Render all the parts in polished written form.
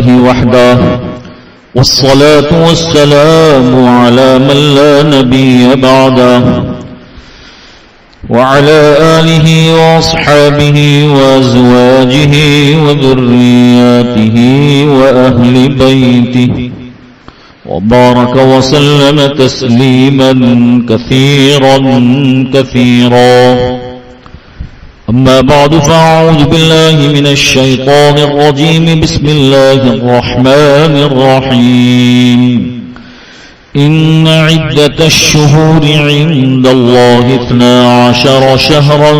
لله وحده والصلاة والسلام على من لا نبي بعده وعلى آله وأصحابه وأزواجه وذرياته وأهل بيته وبارك وسلم تسليما كثيرا كثيرا. أما بعد فأعوذ بالله من الشيطان الرجيم. بسم الله الرحمن الرحيم. إن عدة الشهور عند الله 12 شهرا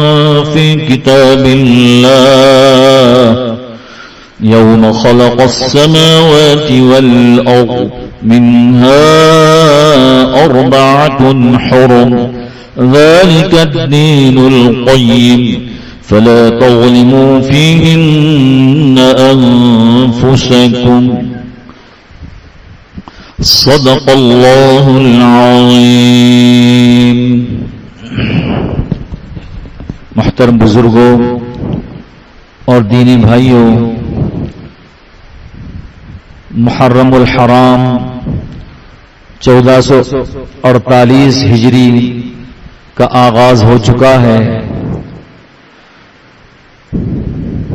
في كتاب الله يوم خلق السماوات والأرض منها 4 حرم ذلك الدين القيم فلا تظلموا فيهن أنفسكم. صدق اللہ العظیم. محترم بزرگوں اور دینی بھائیوں، محرم الحرام 1448 ہجری کا آغاز ہو چکا ہے.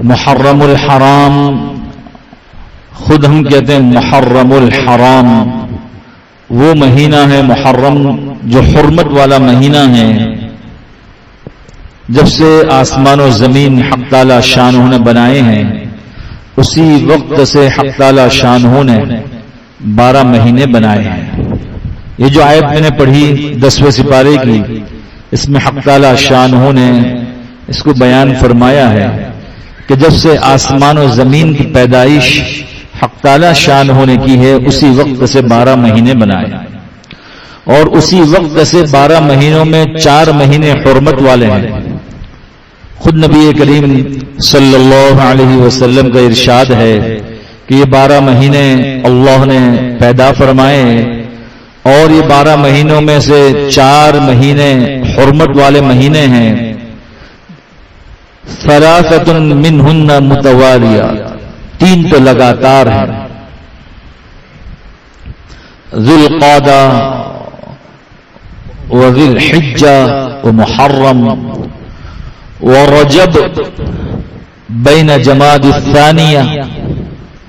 محرم الحرام خود ہم کہتے ہیں محرم الحرام، وہ مہینہ ہے محرم جو حرمت والا مہینہ ہے. جب سے آسمان و زمین حق تعالی شانہ نے بنائے ہیں اسی وقت سے حق تعالی شانہ نے 12 مہینے بنائے ہیں. یہ جو آیت میں نے پڑھی 10ویں سپارے کی، اس میں حق تعالی شانہ نے اس کو بیان فرمایا ہے کہ جب سے آسمان و زمین کی پیدائش حق تعالی شان ہونے کی ہے اسی وقت سے 12 مہینے بنائے، اور اسی وقت سے 12 مہینوں میں 4 مہینے حرمت والے ہیں. خود نبی کریم صلی اللہ علیہ وسلم کا ارشاد ہے کہ یہ 12 مہینے اللہ نے پیدا فرمائے، اور یہ 12 مہینوں میں سے 4 مہینے حرمت والے مہینے ہیں. ثلاثۃ منہن متوالیات، 3 تو لگاتار ہیں. ذی القعدہ وذی الحجہ ومحرم ورجب بین جماد الثانیہ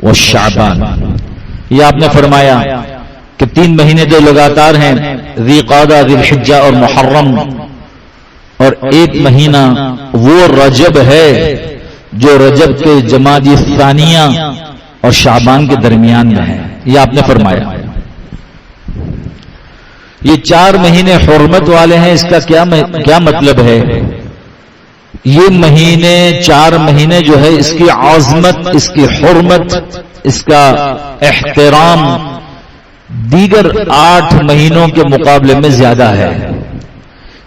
والشعبان. یہ آپ نے فرمایا کہ 3 مہینے جو لگاتار ہیں ذی قعدہ، ذی الحجہ اور محرم، اور 1 مہینہ وہ رجب ہے جو رجب کے جماد الثانیہ اور شعبان کے درمیان میں ہے. یہ آپ نے فرمایا. یہ 4 مہینے حرمت والے ہیں. اس کا کیا مطلب ہے؟ یہ مہینے 4 مہینے جو ہے اس کی عظمت، اس کی حرمت، اس کا احترام دیگر 8 مہینوں کے مقابلے میں زیادہ ہے.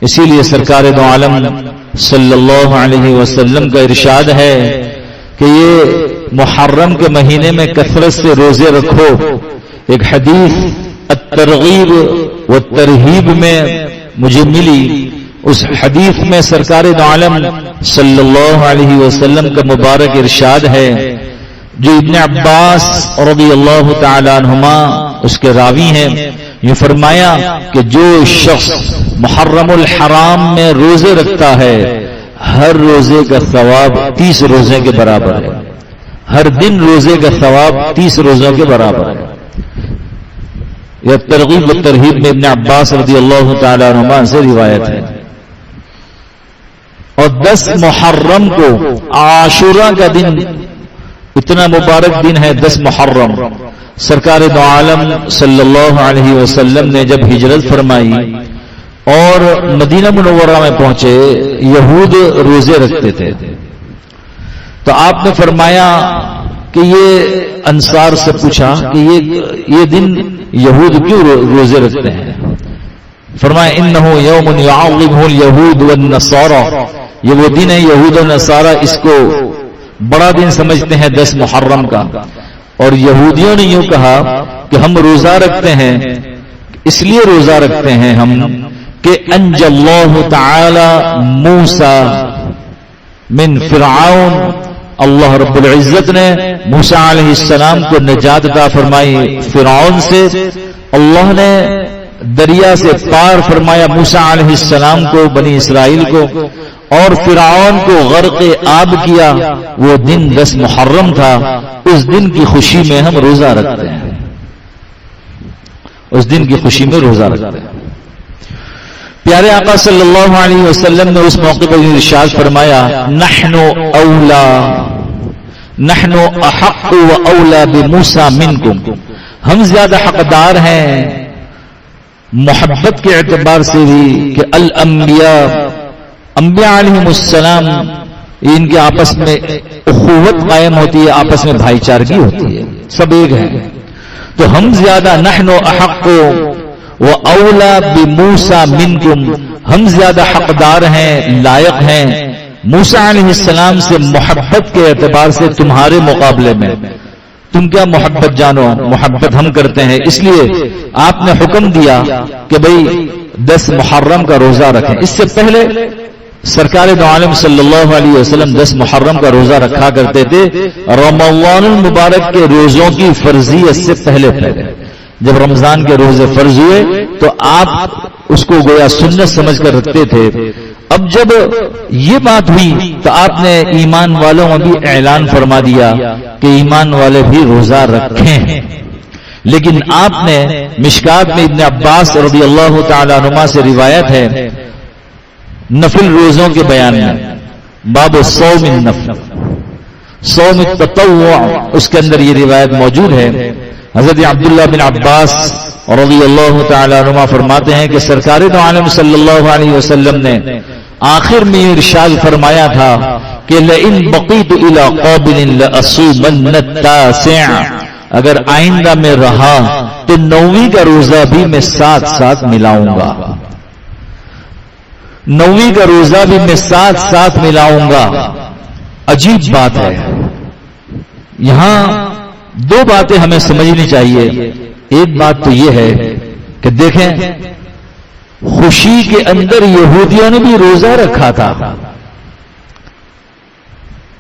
اسی لیے سرکار دو عالم صلی اللہ علیہ وسلم کا ارشاد ہے کہ یہ محرم کے مہینے میں کثرت سے روزے رکھو. ایک حدیث الترغیب والترہیب میں مجھے ملی، اس حدیث میں سرکار دو عالم صلی اللہ علیہ وسلم کا مبارک ارشاد ہے جو ابن عباس رضی اللہ تعالی عنہما اس کے راوی ہیں. یہ فرمایا کہ جو شخص محرم الحرام میں روزے رکھتا ہے ہر روزے کا ثواب 30 روزے کے برابر ہے. ہر دن روزے کا ثواب 30 روزوں کے برابر ہے. یہ ترغیب و ترہیب میں ابن عباس رضی اللہ تعالی عنہما سے روایت ہے. اور 10 محرم کو عاشوراء کا دن، اتنا مبارک دن ہے 10 محرم. سرکار دو عالم صلی اللہ علیہ وسلم نے جب ہجرت فرمائی اور مدینہ منورہ میں پہنچے، یہود روزے رکھتے تھے، تو آپ نے فرمایا کہ یہ انصار سے پوچھا کہ یہ دن یہود کیوں روزے رکھتے ہیں؟ فرمایا انہ یوم یعظمہ الیہود والنصارى، یہ وہ دن ہے یہود و نصارہ اس کو بڑا دن سمجھتے ہیں 10 محرم کا. اور یہودیوں نے یوں کہا کہ ہم روزہ رکھتے ہیں، اس لیے روزہ رکھتے ہیں ہم کہ انجى اللہ تعالی موسیٰ من فرعون اللہ رب العزت نے موسیٰ علیہ السلام کو نجات عطا فرمائی فرعون سے، اللہ نے دریا سے پار فرمایا موسیٰ علیہ السلام کو، بنی اسرائیل کو، اور فرعون کو غرق آب کیا۔ وہ دن 10 محرم تھا، اس دن کی خوشی میں ہم روزہ رکھتے ہیں، اس دن کی خوشی میں روزہ رکھتے ہیں۔ پیارے آقا صلی اللہ علیہ وسلم نے اس موقع پر ارشاد فرمایا، نحن احق و اولا بموسیٰ منکم، ہم زیادہ حقدار ہیں محبت کے اعتبار سے بھی کہ الانبیاء، انبیاء علیہم السلام، ان کے آپس میں اخوت قائم ہوتی ہے، آپس میں بھائی چارگی ہوتی ہے، سب ایک ہیں، تو ہم زیادہ نحن احق و اولا بموسیٰ منکم، ہم زیادہ حقدار ہیں، لائق ہیں موسیٰ علیہ السلام سے محبت کے اعتبار سے تمہارے مقابلے میں۔ تم کیا محبت جانو، محبت ہم کرتے ہیں، اس لیے آپ نے حکم دیا کہ بھئی 10 محرم کا روزہ رکھیں۔ اس سے پہلے سرکار دو عالم صلی اللہ علیہ وسلم 10 محرم کا روزہ رکھا کرتے تھے، رمضان المبارک کے روزوں کی فرضیت سے پہلے جب رمضان کے روزے فرض ہوئے تو آپ اس کو گویا سنت سمجھ کر رکھتے تھے۔ اب جب یہ بات ہوئی تو آپ نے ایمان والوں میں بھی اعلان فرما دیا کہ ایمان والے بھی روزہ رکھیں، لیکن آپ نے مشکات میں ابن عباس رضی اللہ تعالی عنہما سے روایت ہے نفل روزوں کے بیان میں، باب صوم النفل، صوم التطوع، اس کے اندر یہ روایت موجود ہے۔ حضرت عبداللہ بن عباس رضی اللہ تعالی عنہما فرماتے ہیں کہ سرکار دو عالم صلی اللہ علیہ وسلم نے آخر میں ارشاد فرمایا تھا کہ لئن بقیت الی قابل لأصومن التاسع، اگر آئندہ میں رہا تو 9ویں کا روزہ بھی میں ساتھ ساتھ ملاؤں گا، 9ویں کا روزہ بھی میں ساتھ ساتھ ملاؤں گا۔ عجیب بات ہے، یہاں 2 باتیں ہمیں سمجھنی چاہیے۔ ایک بات تو یہ ہے کہ دیکھیں خوشی کے اندر یہودیوں نے بھی روزہ رکھا تھا،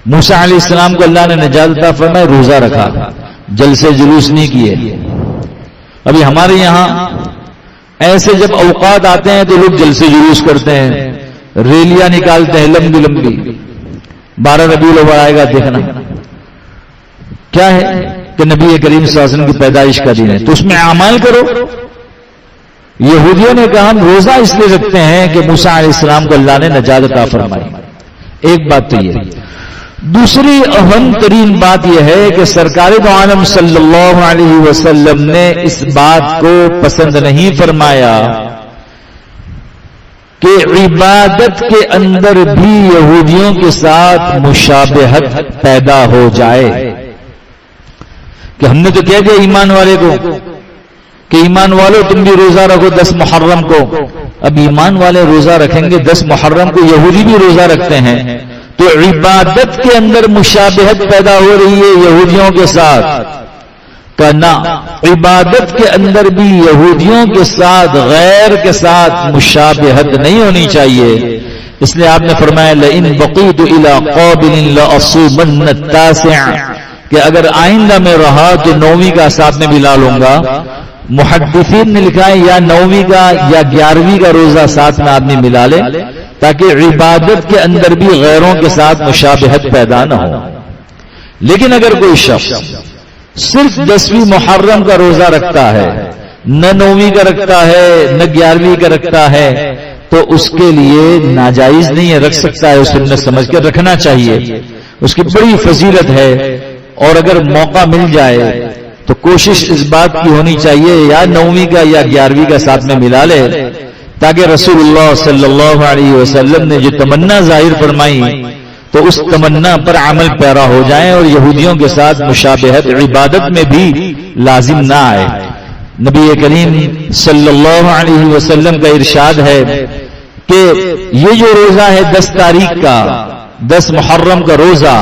موسیٰ علیہ السلام کو اللہ نے نجات عطا فرمایا، روزہ رکھا، جلسے جلوس نہیں کیے۔ ابھی ہمارے یہاں ایسے جب اوقات آتے ہیں تو لوگ جلسے جلوس کرتے ہیں، ریلیاں نکالتے ہیں لمبی لمبی، 12 ربیع الاول آئے گا دیکھنا، کیا ہے کہ نبی کریم صلی اللہ علیہ وسلم کی پیدائش کا دن ہے تو اس میں اعمال کرو۔ یہودیوں نے کہا ہم روزہ اس لیے رکھتے ہیں کہ موسیٰ علیہ السلام کو اللہ نے نجات عطا فرمائی۔ ایک بات تو یہ، دوسری اہم ترین بات یہ ہے کہ سرکار دو عالم صلی اللہ علیہ وسلم نے اس بات کو پسند نہیں فرمایا کہ عبادت کے اندر بھی یہودیوں کے ساتھ مشابہت پیدا ہو جائے، کہ ہم نے تو کہہ دیا ایمان والے کو کہ ایمان والو تم بھی روزہ رکھو 10 محرم کو، اب ایمان والے روزہ رکھیں گے 10 محرم کو، یہودی بھی روزہ رکھتے ہیں، تو عبادت کے اندر مشابہت پیدا ہو رہی ہے یہودیوں کے ساتھ، کہ نہ عبادت کے اندر بھی یہودیوں کے ساتھ غیر کے ساتھ مشابہت نہیں ہونی چاہیے۔ اس لیے آپ نے فرمایا لئن بقیت الی قابل لأصومن التاسع، کہ اگر آئندہ میں رہا تو 9ویں کا ساتھ میں ملا لوں گا۔ محدثین نے لکھا ہے یا 9ویں کا یا 11ویں کا روزہ ساتھ میں آدمی ملا لے تاکہ عبادت کے اندر بھی غیروں کے ساتھ مشابہت پیدا نہ ہو۔ لیکن اگر کوئی شخص صرف 10ویں محرم کا روزہ رکھتا ہے، نہ 9ویں کا رکھتا ہے نہ 11ویں کا رکھتا ہے، تو اس کے لیے ناجائز نہیں ہے، رکھ سکتا ہے، اس نے سمجھ کر رکھنا چاہیے، اس کی بڑی فضیلت ہے۔ اور اگر موقع مل جائے تو کوشش اس بات کی ہونی چاہیے یا 9ویں کا یا 11ویں کا ساتھ میں ملا لے، تاکہ رسول اللہ صلی اللہ علیہ وسلم نے جو تمنا ظاہر فرمائی تو اس تمنا پر عمل پیرا ہو جائیں اور یہودیوں کے ساتھ مشابہت عبادت میں بھی لازم نہ آئے۔ نبی کریم صلی اللہ علیہ وسلم کا ارشاد ہے کہ یہ جو روزہ ہے 10 تاریخ کا، 10 محرم کا روزہ،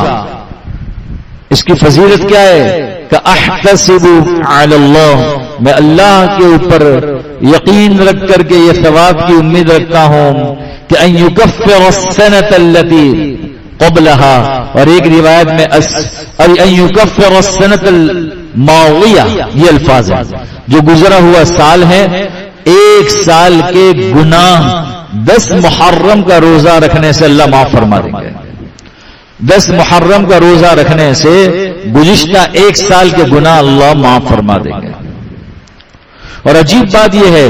اس کی فضیلت کیا ہے کہ احتسب علی اللہ، میں اللہ کے اوپر یقین رکھ کر کے یہ ثواب کی امید رکھتا ہوں کہ ان یکفر السنۃ التی، قبلها، اور ایک روایت میں ان یکفر السنۃ الماضیہ، یہ الفاظ ہیں جو گزرا ہوا سال ہے، ایک سال کے گناہ 10 محرم کا روزہ رکھنے سے اللہ معاف فرما دیں گے۔ 10 محرم کا روزہ رکھنے سے گزشتہ ایک سال کے گناہ اللہ معاف فرما دیں گے۔ اور عجیب بات یہ ہے،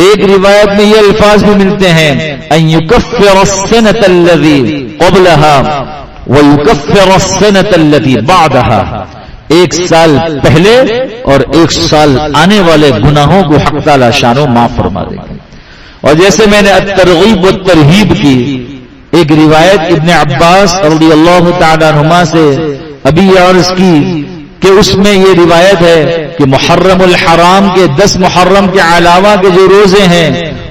ایک روایت میں یہ الفاظ بھی ملتے ہیں ان یکفر السنۃ الذی قبلها ویکفر السنۃ التي بعدها، ایک سال پہلے اور ایک سال آنے والے گناہوں کو حق تعالی شانو معاف فرما دیں گے۔ اور جیسے میں نے الترغیب والترہیب کی ایک روایت ابن عباس رضی اللہ تعالی عنہما سے ابھی عرض کی کہ اس میں یہ روایت ہے کہ محرم الحرام کے 10 محرم کے علاوہ کے جو روزے ہیں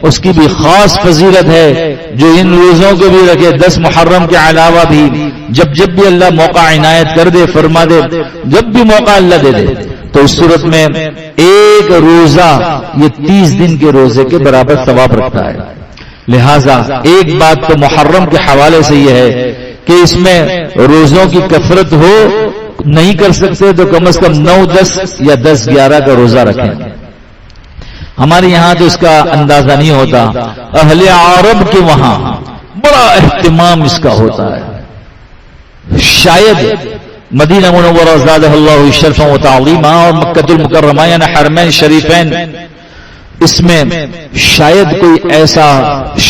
اس کی بھی خاص فضیلت ہے، جو ان روزوں کو بھی رکھے 10 محرم کے علاوہ بھی، جب بھی اللہ موقع عنایت کر دے، فرما دے، جب بھی موقع اللہ دے دے، تو اس صورت میں ایک روزہ یہ 30 دن کے روزے کے برابر ثواب رکھتا ہے۔ لہذا ایک بات تو محرم کے حوالے سے یہ ہے کہ اس میں روزوں کی کثرت ہو، نہیں کر سکتے تو کم از کم 9، 10 یا 10، 11 کا روزہ رکھیں۔ ہمارے یہاں تو اس کا اندازہ نہیں ہوتا، اہل عرب کے وہاں بڑا اہتمام اس کا ہوتا ہے۔ شاید مدینہ منورہ زادہ اللہ شرفا و تعظیما اور مکہ المکرمہ یعنی حرمین شریفین، اس میں شاید کوئی ایسا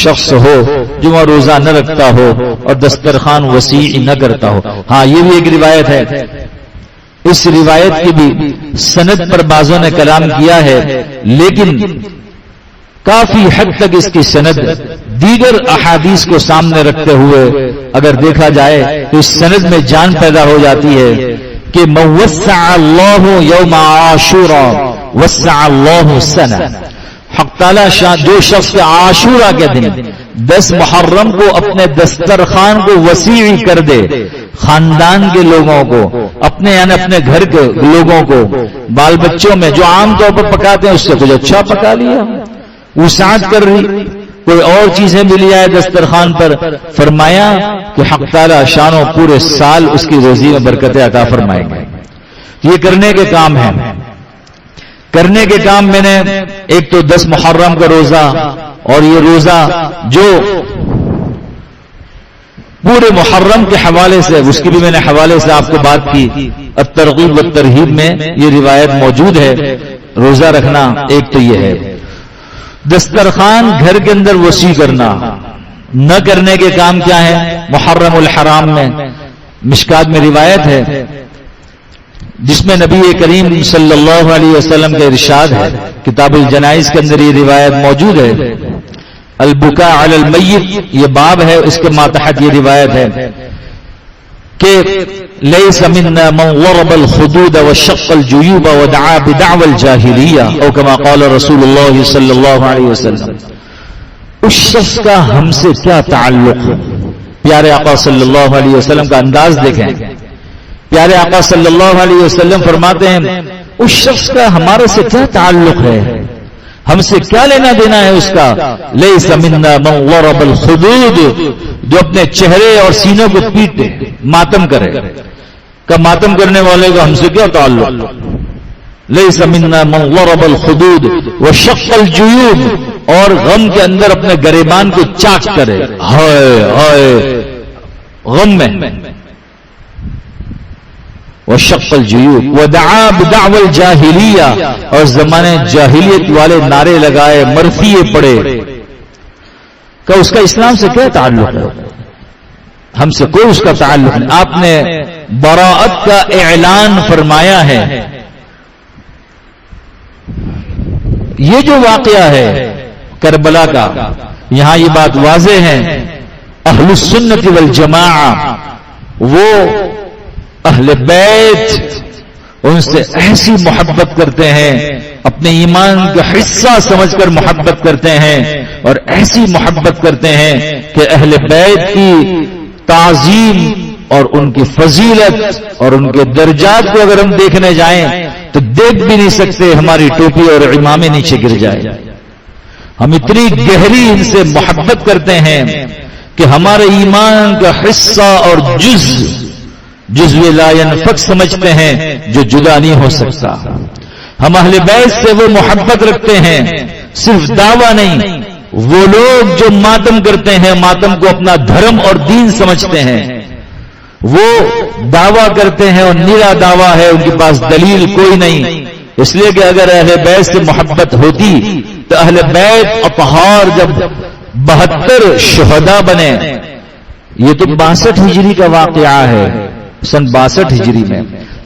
شخص ہو جو وہاں روزہ نہ رکھتا ہو اور دسترخوان وسیع نہ کرتا ہو۔ ہاں یہ بھی ایک روایت ہے، اس روایت کی بھی سند پر بعضوں نے کلام کیا ہے، لیکن کافی حد تک اس کی سند دیگر احادیث کو سامنے رکھتے ہوئے اگر دیکھا جائے تو اس سند میں جان پیدا ہو جاتی ہے کہ موسع اللہ یوم عاشورا وسع اللہ سنہ، حق تعالی جو شخص عاشورہ کے دن 10 محرم کو اپنے دسترخوان کو وسیع کر دے، خاندان کے لوگوں کو، اپنے یعنی اپنے گھر کے لوگوں کو، بال بچوں میں جو عام طور پر پکاتے ہیں اس سے کچھ اچھا پکا لیا، وسعت کر رہی، کوئی اور چیزیں بھی لے آئے دسترخوان پر، فرمایا کہ حق تعالی شانو پورے سال اس کی روزی میں برکتیں عطا فرمائیں گے۔ یہ کرنے کے کام ہیں، کرنے کے کام میں نے ایک تو 10 محرم کا روزہ، اور یہ روزہ جو پورے محرم کے حوالے سے، اس کی بھی میں نے حوالے سے آپ کو بات کی، الترغیب والترہیب میں یہ روایت موجود ہے۔ روزہ رکھنا ایک تو یہ ہے، دسترخوان گھر کے اندر وسیع کرنا، نہ کرنے کے کام کیا ہے؟ محرم الحرام میں مشکات میں روایت ہے جس میں نبی کریم صلی اللہ علیہ وسلم کا ارشاد ہے، کتاب الجنائز کے اندر یہ روایت موجود ہے، البکاء علی المیت، یہ باب ہے، اس کے ماتحت یہ روایت ہے کہ لیس منا من ضرب الخدود وشق الجیوب ودعا بدعوى الجاہلیہ او کما قال رسول اللہ صلی اللہ علیہ وسلم۔ اس شخص کا ہم سے کیا تعلق؟ پیارے آقا صلی اللہ علیہ وسلم کا انداز دیکھیں، پیارے آقا صلی اللہ علیہ وسلم فرماتے ہیں اس شخص کا ہمارے سے کیا تعلق ہے، ہم سے کیا لینا دینا ہے اس کا؟ لیس منا من ضرب الخدود، جو اپنے چہرے اور سینوں کو پیٹے، ماتم کرے، کہ ماتم کرنے والے کا ہم سے کیا تعلق؟ لیس منا من ضرب الخدود وشق الجیوب، اور غم کے اندر اپنے گریبان کو چاک کرے، ہائے ہائے غم میں، وشق الجیوب ودعا بدعوى الجاہلیہ، اور زمانے جاہلیت والے نعرے لگائے، مرثیے پڑے، کہ اس کا اسلام سے کیا تعلق ہے؟ ہم سے کوئی اس کا تعلق نہیں۔ آپ نے براءت کا اعلان فرمایا ہے۔ یہ جو واقعہ ہے کربلا کا، یہاں یہ بات واضح ہے، اہل السنت والجماعہ وہ اہل بیت ان سے ایسی محبت کرتے ہیں، اپنے ایمان کا حصہ سمجھ کر محبت کرتے ہیں، اور ایسی محبت کرتے ہیں کہ اہل بیت کی تعظیم اور ان کی فضیلت اور ان کے درجات کو اگر ہم دیکھنے جائیں تو دیکھ بھی نہیں سکتے، ہماری ٹوپی اور امامے نیچے گر جائے۔ ہم اتنی گہری ان سے محبت کرتے ہیں کہ ہمارے ایمان کا حصہ اور جزو لا ينفك سمجھتے ہیں جو جدا نہیں ہو سکتا. ہم اہل بیت سے وہ محبت رکھتے ہیں، صرف دعویٰ نہیں. وہ لوگ جو ماتم کرتے ہیں، ماتم کو اپنا دھرم اور دین سمجھتے ہیں، وہ دعویٰ کرتے ہیں اور نیرا دعویٰ ہے، ان کے پاس دلیل کوئی نہیں. اس لیے کہ اگر اہل بیت سے محبت ہوتی تو اہل بیت اطہار جب 72 شہداء بنے، یہ تو 62 ہجری کا واقعہ ہے، سن 62 ہجری میں،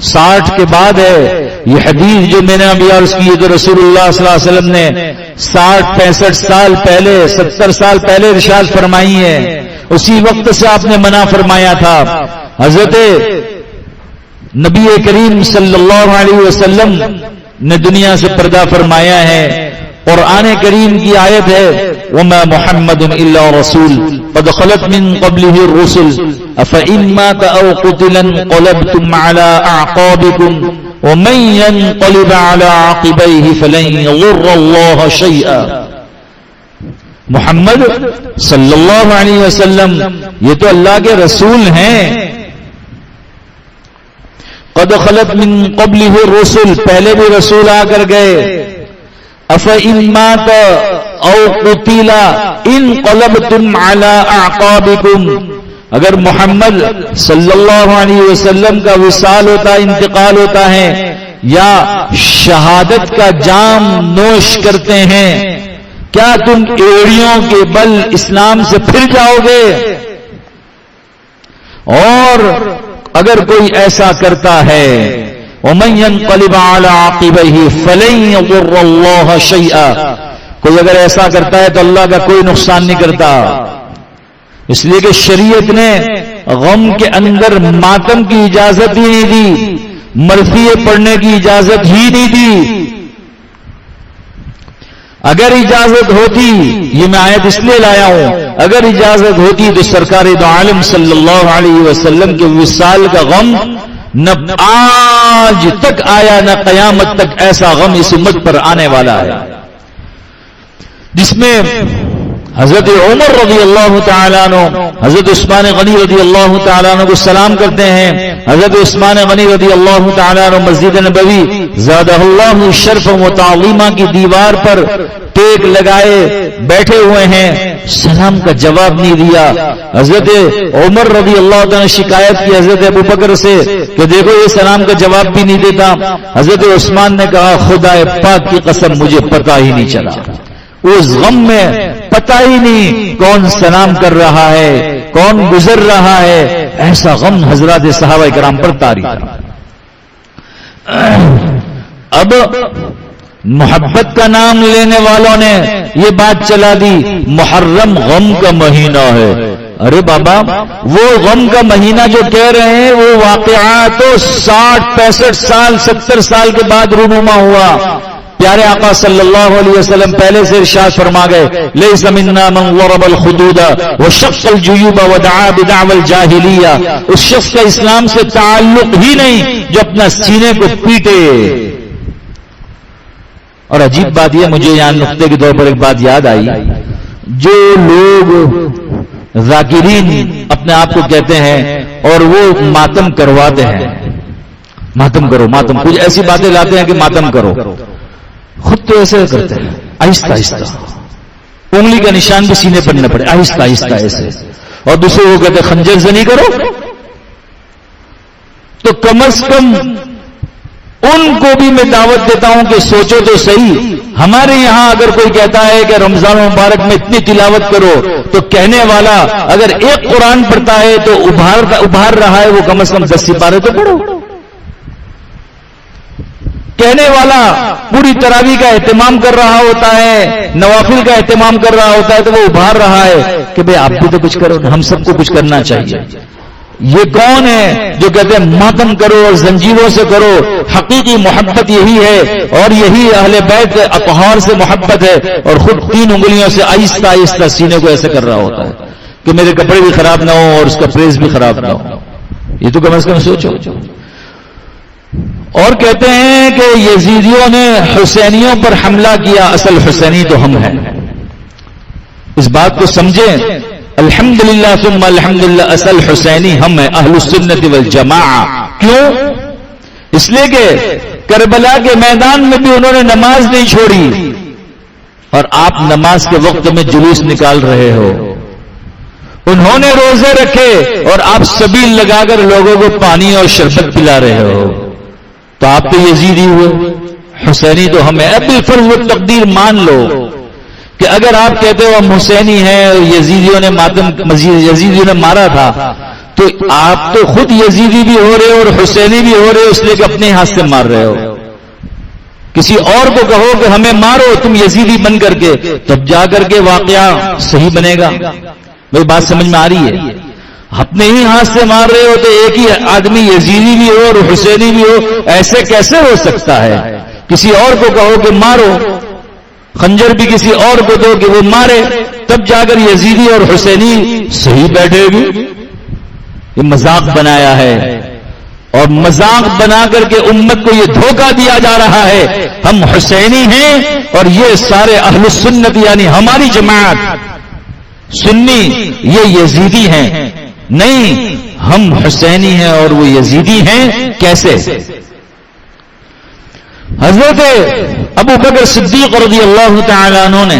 60 کے بعد ہے. یہ حدیث جو میں نے ابھی عرض کی ہے تو رسول اللہ صلی اللہ علیہ وسلم نے 60-65 سال پہلے، 70 سال پہلے ارشاد فرمائی ہے. اسی وقت سے آپ نے منع فرمایا تھا. حضرت نبی کریم صلی اللہ علیہ وسلم نے دنیا سے پردہ فرمایا ہے. قرآن کریم کی آیت ہے وَمَا مُحَمَّدٌ إِلَّا رَسُولٌ قَدْ خَلَتْ مِن قَبْلِهِ الرُّسُلُ أَفَإِن مَاتَ أَوْ قُتِلَ انقلبتم عَلَى أَعْقَابِكُمْ وَمَن يَنقَلِبْ عَلَى عَقِبَيْهِ فَلَن يَضُرَّ اللَّهَ شَيْئًا. محمد صلی اللہ علیہ وسلم یہ تو اللہ کے رسول ہیں. قد خلت من قبلہ الرسل، پہلے بھی رسول آ کر گئے. افإن مات او قتل انقلبتم على اعقابکم، اگر محمد صلی اللہ علیہ وسلم کا وصال ہوتا، انتقال ہوتا ہے، یا شہادت کا جام نوش کرتے ہیں، کیا تم ایڑیوں کے بل اسلام سے پھر جاؤ گے؟ اور اگر کوئی ایسا کرتا ہے وَمَن يَنقَلِبْ عَلَىٰ عَقِبَيْهِ فَلَن يَضُرَّ اللَّهَ شَيْئًا، کوئی اگر ایسا کرتا ہے تو اللہ کا کوئی نقصان نہیں کرتا. اس لیے کہ شریعت نے غم کے اندر ماتم کی اجازت ہی نہیں دی، مرثیے پڑھنے کی اجازت ہی نہیں دی. اگر اجازت ہوتی، یہ میں آیت اس لیے لایا ہوں، اگر اجازت ہوتی تو سرکار دو عالم صلی اللہ علیہ وسلم کے وصال کا غم نہ آج تک آیا، نہ قیامت تک ایسا غم اس امت پر آنے والا ہے. جس میں حضرت عمر رضی اللہ تعالیٰ عنہ حضرت عثمان غنی رضی اللہ تعالیٰ عنہ کو سلام کرتے ہیں. حضرت عثمان غنی رضی اللہ تعالیٰ عنہ مسجد نبوی زادہ اللہ شرف و تعظیمہ کی دیوار پر ٹیک لگائے بیٹھے ہوئے ہیں، سلام کا جواب نہیں دیا. حضرت عمر رضی اللہ تعالیٰ نے شکایت کی حضرت ابو بکر سے کہ دیکھو یہ سلام کا جواب بھی نہیں دیتا. حضرت عثمان نے کہا خدا پاک کی قسم مجھے پتہ ہی نہیں چلا، اس غم میں پتہ ہی نہیں کون سلام کر رہا ہے، کون گزر رہا ہے. ایسا غم حضرات صحابہ کرام پر طاری تھا. اب محبت کا نام لینے والوں نے یہ بات چلا دی محرم غم کا مہینہ ہے. ارے بابا، وہ غم کا مہینہ جو کہہ رہے ہیں وہ واقعہ تو 60-65 سال 70 سال کے بعد رونما ہوا. پیارے آقا صلی اللہ علیہ وسلم پہلے سے ارشاد فرما گئے لیس منا من ضرب الخدود وشق الجیوب ودعا بدعوى الجاہلیہ، اس شخص کا اسلام سے تعلق ہی نہیں جو اپنا سینے کو پیٹے. اور عجیب بات یہ، مجھے یہاں نقطے کے طور پر ایک بات یاد آئی، جو لوگ ذاکرین اپنے آپ کو کہتے ہیں اور وہ ماتم کرواتے ہیں، ماتم کرو ماتم، کچھ ایسی باتیں لاتے ہیں کہ ماتم کرو، خود تو ایسے کرتے ہیں آہستہ آہستہ، انگلی کا نشان بھی سینے پر نہ پڑے، آہستہ آہستہ ایسے. اور دوسرے وہ کہتے ہیں خنجر سے نہیں کرو. تو کم از کم ان کو بھی میں دعوت دیتا ہوں کہ سوچو تو صحیح. ہمارے یہاں اگر کوئی کہتا ہے کہ رمضان مبارک میں اتنی تلاوت کرو، تو کہنے والا اگر ایک قرآن پڑھتا ہے تو ابھار رہا ہے وہ کم از کم 10 سپارے تو پڑھو. کہنے والا پوری تراویح کا اہتمام کر رہا ہوتا ہے، نوافل کا اہتمام کر رہا ہوتا ہے، تو وہ ابھار رہا ہے کہ بھئی آپ بھی تو کچھ کرو، ہم سب کو کچھ کرنا چاہیے. یہ کون ہے جو کہتے ہیں ماتم کرو اور زنجیروں سے کرو؟ حقیقی محبت یہی ہے، اور یہی اہل بیت اطہار سے محبت ہے. اور خود 3 انگلیوں سے آہستہ آہستہ سینے کو ایسے کر رہا ہوتا ہے کہ میرے کپڑے بھی خراب نہ ہوں اور اس کا پریس بھی خراب نہ ہو. یہ تو کم از کم سوچو. اور کہتے ہیں کہ یزیدیوں نے حسینیوں پر حملہ کیا، اصل حسینی تو ہم ہیں. اس بات کو سمجھیں الحمدللہ ثم الحمدللہ اصل حسینی ہم ہیں اہل السنت والجماعہ. کیوں؟ اس لیے کہ کربلا کے میدان میں بھی انہوں نے نماز نہیں چھوڑی اور آپ نماز کے وقت میں جلوس نکال رہے ہو. انہوں نے روزے رکھے اور آپ سبیل لگا کر لوگوں کو پانی اور شربت پلا رہے ہو. تو آپ تو یزیدی ہوئے. حسینی تو ہمیں اب بالفرض و تقدیر مان لو کہ اگر آپ کہتے ہو ہم حسینی ہیں اور یزیدیوں نے مارا تھا تو آپ تو خود یزیدی بھی ہو رہے ہو اور حسینی بھی ہو رہے ہو اس لیے کہ اپنے ہاتھ سے مار رہے ہو. کسی اور کو کہو کہ ہمیں مارو تم یزیدی بن کر کے, تب جا کر کے واقعہ صحیح بنے گا. میری بات سمجھ میں آ رہی ہے؟ اپنے ہی ہاتھ سے مار رہے ہو تو ایک ہی آدمی یزیدی بھی ہو اور حسینی بھی ہو, ایسے کیسے ہو سکتا ہے؟ کسی اور کو کہو کہ مارو, خنجر بھی کسی اور کو دو کہ وہ مارے, تب جا کر یزیدی اور حسینی صحیح بیٹھے گی. یہ مذاق بنایا ہے اور مذاق بنا کر کے امت کو یہ دھوکہ دیا جا رہا ہے ہم حسینی ہیں اور یہ سارے اہل السنت یعنی ہماری جماعت سنی یہ یزیدی ہیں. نہیں, ہم حسینی ہیں اور وہ یزیدی ہیں. کیسے؟ حضرت ابو بکر صدیق رضی اللہ تعالی عنہ نے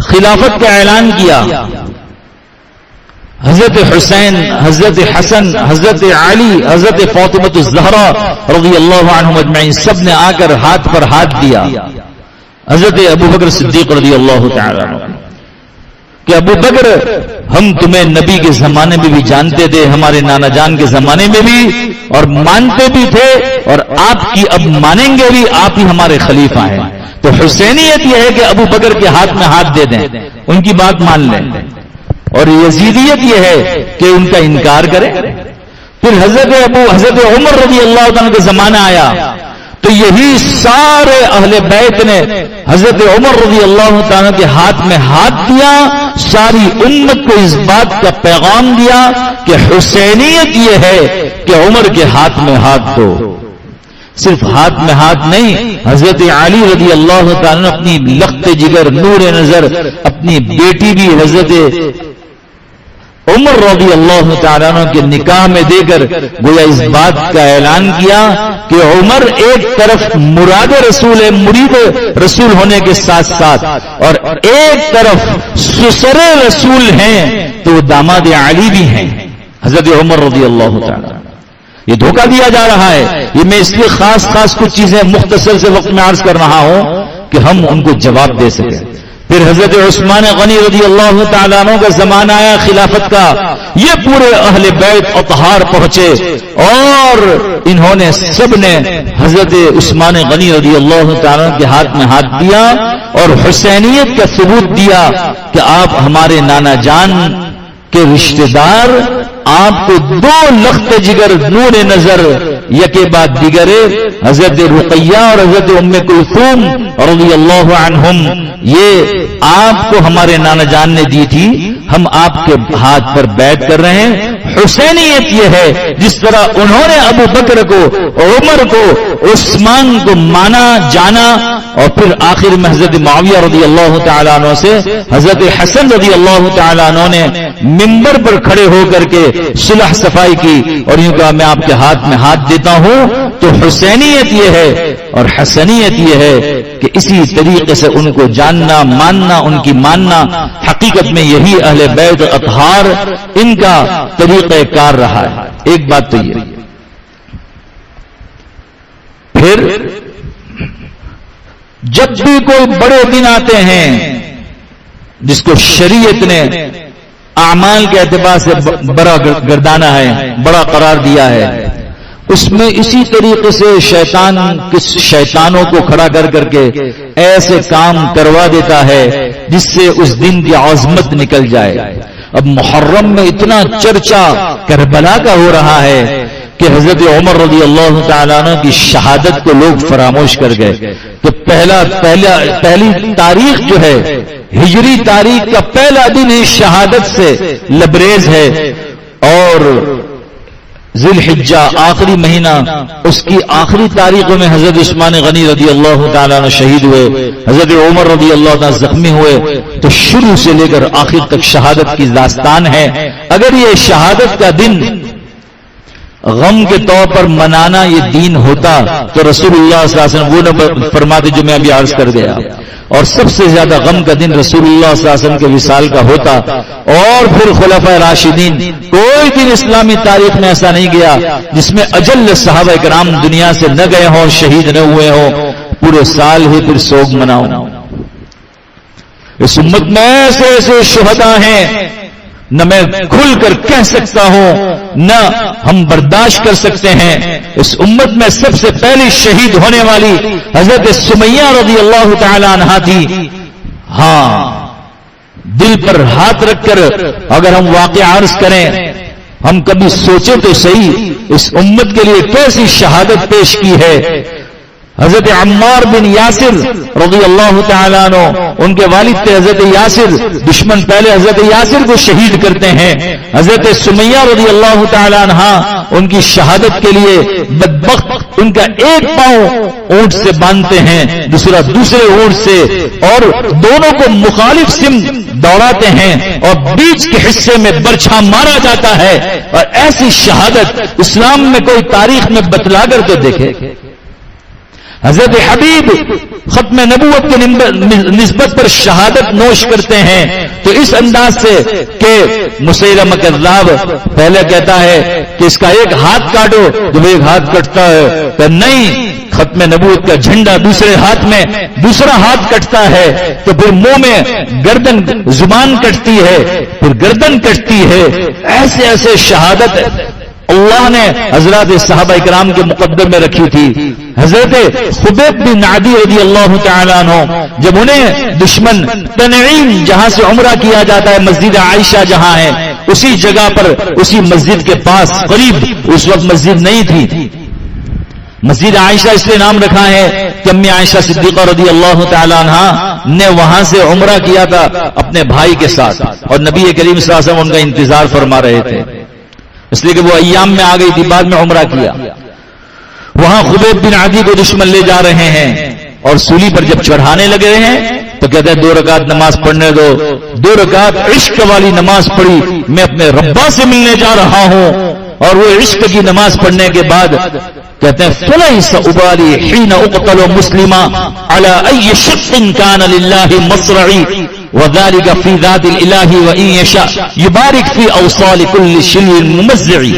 خلافت کا اعلان کیا. حضرت حسین, حضرت حسن, حضرت علی, حضرت فاطمہ الزہرا رضی اللہ عنہم اجمعین سب نے آ کر ہاتھ پر ہاتھ دیا حضرت ابو بکر صدیق رضی اللہ تعالی عنہ کہ ابو بکر ہم تمہیں نبی کے زمانے میں بھی جانتے تھے, ہمارے نانا جان کے زمانے میں بھی, اور مانتے بھی تھے, اور آپ کی اب مانیں گے بھی, آپ ہی ہمارے خلیفہ ہیں. تو حسینیت یہ ہے کہ ابو بکر کے ہاتھ میں ہاتھ دے دیں, ان کی بات مان لیں, اور یزیدیت یہ ہے کہ ان کا انکار کریں. پھر حضرت عمر رضی اللہ عنہ کا زمانہ آیا تو یہی سارے اہل بیت نے حضرت عمر رضی اللہ تعالیٰ کے ہاتھ میں ہاتھ دیا, ساری امت کو اس بات کا پیغام دیا کہ حسینیت یہ ہے کہ عمر کے ہاتھ میں ہاتھ دو. صرف ہاتھ میں ہاتھ نہیں, حضرت علی رضی اللہ تعالیٰ نے اپنی لخت جگر نور نظر اپنی بیٹی بھی حضرت عمر رضی اللہ تعالیٰ عنہ کے نکاح میں دے کر گویا اس بات کا اعلان کیا کہ عمر ایک طرف مراد رسول ہے, مرید رسول ہونے کے ساتھ ساتھ, اور ایک طرف سسر رسول ہیں تو وہ داماد علی بھی ہیں حضرت عمر رضی اللہ تعالیٰ. یہ دھوکہ دیا جا رہا ہے. یہ میں اس لیے خاص کچھ چیزیں مختصر سے وقت میں عرض کر رہا ہوں کہ ہم ان کو جواب دے سکیں. پھر حضرت عثمان غنی رضی اللہ تعالیٰ عنہ کا زمانہ آیا خلافت کا, یہ پورے اہل بیت اطہار پہنچے اور انہوں نے سب نے حضرت عثمان غنی رضی اللہ تعالیٰ عنہ کے ہاتھ میں ہاتھ دیا اور حسینیت کا ثبوت دیا کہ آپ ہمارے نانا جان کے رشتہ دار, آپ کو دو لخت جگر نور نظر یکے بعد دیگر حضرت رقیہ اور حضرت ام کلثوم رضی اللہ عنہم یہ آپ کو ہمارے نانا جان نے دی تھی. ہم آپ کے ہاتھ پر بیعت کر رہے ہیں. حسینیت یہ ہے جس طرح انہوں نے ابو بکر کو, عمر کو, عثمان کو مانا جانا, اور پھر آخر میں حضرت معاویہ رضی اللہ تعالیٰ عنہ سے حضرت حسن رضی اللہ تعالیٰ عنہ نے منبر پر کھڑے ہو کر کے صلح صفائی کی اور یوں کہا میں آپ کے ہاتھ میں ہاتھ دیتا ہوں. تو حسینیت یہ ہے اور حسنیت یہ ہے کہ اسی طریقے سے ان کو جاننا, ماننا, ان کی ماننا, حقیقت میں یہی اہل بیت اطہار ان کا طریقہ کار رہا ہے. ایک بات تو یہ. پھر جب بھی کوئی بڑے دن آتے ہیں جس کو شریعت نے اعمال کے اعتبار سے بڑا گردانہ ہے, بڑا قرار دیا ہے, اس میں اسی طریقے سے شیطان شیطانوں کو کھڑا کر کے ایسے کام کروا دیتا ہے جس سے اس دن کی عظمت نکل جائے. اب محرم میں اتنا چرچا کربلا کا ہو رہا ہے کہ حضرت عمر رضی اللہ تعالیٰ عنہ کی شہادت کو لوگ فراموش کر گئے. تو پہلی تاریخ جو ہے ہجری تاریخ کا پہلا دن اس شہادت سے لبریز ہے, اور ذی الحجہ آخری مہینہ، اس کی آخری تاریخوں میں حضرت عثمان غنی رضی اللہ تعالیٰ عنہ شہید ہوئے، حضرت عمر رضی اللہ تعالیٰ زخمی ہوئے. تو شروع سے لے کر آخر تک شہادت کی داستان ہے. اگر یہ شہادت کا دن غم کے طور پر منانا یہ دین ہوتا تو رسول اللہ صلی اللہ علیہ وسلم وہ نہ فرماتے جو میں ابھی عرض کر گیا. اور سب سے زیادہ غم کا دن رسول اللہ صلی اللہ علیہ وسلم کے وصال کا ہوتا. اور پھر خلفائے راشدین، کوئی دن اسلامی تاریخ میں ایسا نہیں گیا جس میں اجل صحابہ کرام دنیا سے نہ گئے ہوں، شہید نہ ہوئے ہوں. پورے سال ہی پھر سوگ مناؤ. اس امت میں ایسے ایسے شہداء ہیں، نہ میں کھل کر کہہ سکتا ہوں نہ ہم برداشت کر سکتے ہیں. اس امت میں سب سے پہلی شہید ہونے والی حضرت سمیہ رضی اللہ تعالی عنہا تھی. ہاں، دل پر ہاتھ رکھ کر اگر ہم واقعہ عرض کریں، ہم کبھی سوچیں تو صحیح اس امت کے لیے کیسی شہادت پیش کی ہے. حضرت عمار بن یاسر رضی اللہ تعالیٰ عنہ، ان کے والد تھے حضرت یاسر. دشمن پہلے حضرت یاسر کو شہید کرتے ہیں. حضرت سمیہ رضی اللہ تعالیٰ عنہا ان کی شہادت کے لیے بدبخت ان کا ایک پاؤں اونٹ سے باندھتے ہیں، دوسرا دوسرے اونٹ سے، اور دونوں کو مخالف سمت دوڑاتے ہیں اور بیچ کے حصے میں برچھا مارا جاتا ہے. اور ایسی شہادت اسلام میں کوئی تاریخ میں بتلا کر تو دیکھے. حضرت حبیب ختم نبوت کے نسبت پر شہادت نوش کرتے ہیں تو اس انداز سے کہ مسیلمہ کذاب پہلے کہتا ہے کہ اس کا ایک ہاتھ کاٹو، جب ایک ہاتھ کٹتا ہے تو نہیں، ختم نبوت کا جھنڈا دوسرے ہاتھ میں، دوسرا ہاتھ کٹتا ہے تو پھر منہ میں گردن، زبان کٹتی ہے، پھر گردن کٹتی ہے. ایسے ایسے شہادت اللہ نے حضرات صحابہ کرام کے مقدر میں رکھی تھی. حضرت خبیب بن عدی رضی اللہ تعالیٰ عنہ، جب انہیں دشمن تنعیم جہاں سے عمرہ کیا جاتا ہے، مسجد عائشہ جہاں ہے، اسی جگہ پر، اسی مسجد کے پاس قریب، اس وقت مسجد نہیں تھی، مسجد عائشہ اس لیے نام رکھا ہے کہ امی عائشہ صدیقہ رضی اللہ تعالیٰ عنہا نے وہاں سے عمرہ کیا تھا اپنے بھائی کے ساتھ، اور نبی کریم صلی اللہ علیہ وسلم ان کا انتظار فرما رہے تھے، اس لیے کہ وہ ایام میں آ گئی تھی، بعد میں عمرہ کیا. وہاں خبیب بن عدی کو دشمن لے جا رہے ہیں اور سولی پر جب چڑھانے لگے ہیں تو کہتے ہیں 2 رکعت نماز پڑھنے دو. 2 رکعت عشق والی نماز پڑھی، میں اپنے ربا سے ملنے جا رہا ہوں. اور وہ عشق کی نماز پڑھنے کے بعد کہتے ہیں فلیس ابالی حین اقتل مسلما علی ای شق کان للہ مصرعی وذلك فی ذات الالہ وان یشاء یبارک فی اوصال کل شل ممزعی.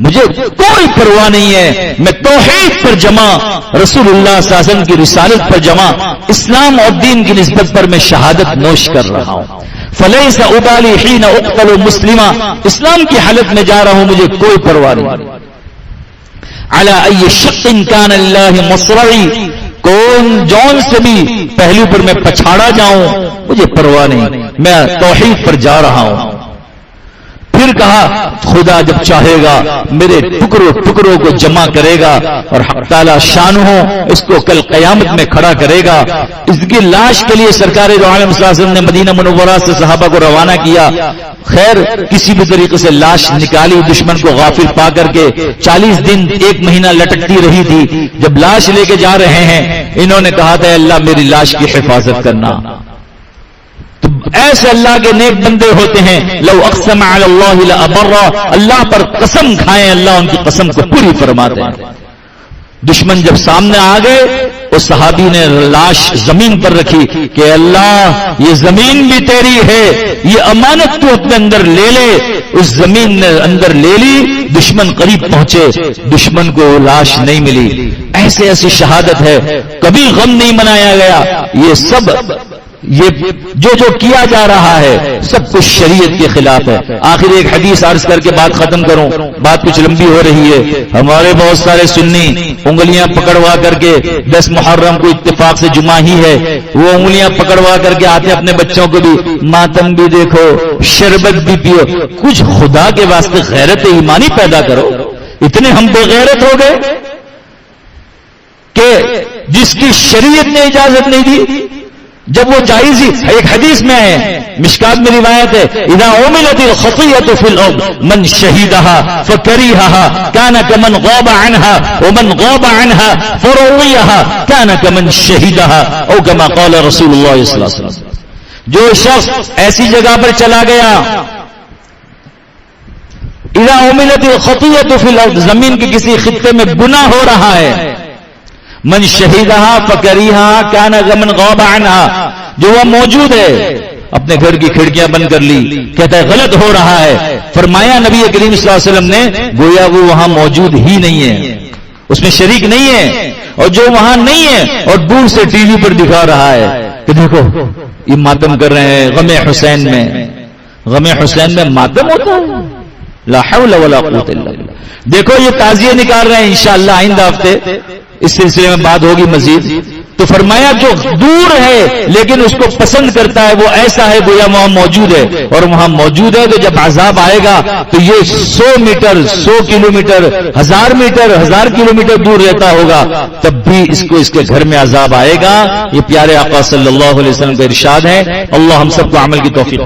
مجھے کوئی پرواہ نہیں ہے، میں توحید پر جمع، رسول اللہ صلی اللہ علیہ وسلم کی رسالت پر جمع، اسلام اور دین کی نسبت پر میں شہادت نوش کر رہا ہوں. فلیس ابالی حین اقتل مسلما، اسلام کی حالت میں جا رہا ہوں، مجھے کوئی پرواہ نہیں. علی ای شق کان اللہ مصرعی، کون جون سے بھی پہلو پر میں پچھاڑا جاؤں مجھے پرواہ نہیں، میں توحید پر جا رہا ہوں. پھر کہا خدا جب چاہے گا میرے ٹکڑوں ٹکڑوں کو جمع کرے گا اور حق تعالی شانہ اس کو کل قیامت میں کھڑا کرے گا. اس کی لاش کے لیے سرکار دو عالم صلی اللہ علیہ وسلم نے مدینہ منورہ سے صحابہ کو روانہ کیا. خیر کسی بھی طریقے سے لاش نکالی، دشمن کو غافل پا کر کے 40 دن 1 مہینہ لٹکتی رہی تھی. جب لاش لے کے جا رہے ہیں انہوں نے کہا تھا اللہ میری لاش کی حفاظت کرنا. ایسے اللہ کے نیک بندے ہوتے ہیں، لو اقسم علی اللہ لابرہ، اللہ پر قسم کھائیں اللہ ان کی قسم کو پوری فرماتے ہیں. دشمن جب سامنے آ گئے اس صحابی نے لاش زمین پر رکھی کہ اللہ یہ زمین بھی تیری ہے، یہ امانت تو اپنے اندر لے لے. اس زمین نے اندر لے لی، دشمن قریب پہنچے، دشمن کو لاش نہیں ملی. ایسے ایسی شہادت ہے، کبھی غم نہیں منایا گیا. یہ سب یہ جو کیا جا رہا ہے سب کچھ شریعت کے خلاف ہے. آخر ایک حدیث عرض کر کے بات ختم کروں، بات کچھ لمبی ہو رہی ہے. ہمارے بہت سارے سنی انگلیاں پکڑوا کر کے 10 محرم کو اتفاق سے جمعہ ہی ہے، وہ انگلیاں پکڑوا کر کے آتے اپنے بچوں کو بھی ماتم بھی دیکھو، شربت بھی پیو. کچھ خدا کے واسطے غیرت ایمانی پیدا کرو. اتنے ہم بے غیرت ہو گئے کہ جس کی شریعت نے اجازت نہیں دی، جب وہ جائز ہی، ایک حدیث میں ہے، مشکات میں روایت ہے، اذا عملت الخطیۃ فی الارض من شہدها فکریہها کان کمن غاب عنها ومن غاب عنها فرویها کان کمن شہدها او کما قال رسول اللہ صلی اللہ علیہ وسلم. جو شخص ایسی جگہ پر چلا گیا، اذا عملت الخطیۃ فی الارض، زمین کے کسی خطے میں گناہ ہو رہا ہے، من شہیدہا فکریہا کان کمن غاب عنہا، جو وہ موجود ہے، اپنے گھر کی کھڑکیاں بند کر لی، کہتا ہے غلط ہو رہا ہے، فرمایا نبی کریم صلی اللہ علیہ وسلم نے گویا وہ وہاں موجود ہی نہیں ہے، اس میں شریک نہیں ہے. اور جو وہاں نہیں ہے اور دور سے ٹی وی پر دکھا رہا ہے کہ دیکھو یہ ماتم کر رہے ہیں غم حسین میں، غم حسین میں ماتم ہوتا ہے، لا حول ولا قوت الا باللہ. دیکھو یہ تعزیہ نکال رہے ہیں، انشاءاللہ آئندہ ہفتے اس سلسلے میں بات ہوگی مزید. تو فرمایا جو دور ہے لیکن اس کو پسند کرتا ہے وہ ایسا ہے گویا وہاں موجود ہے، اور وہاں موجود ہے تو جب عذاب آئے گا تو یہ 100 میٹر 100 کلومیٹر 1000 میٹر 1000 کلومیٹر دور رہتا ہوگا تب بھی اس کو اس کے گھر میں عذاب آئے گا. یہ پیارے آقا صلی اللہ علیہ وسلم کا ارشاد ہے. اللہ ہم سب کو عمل کی توفیق.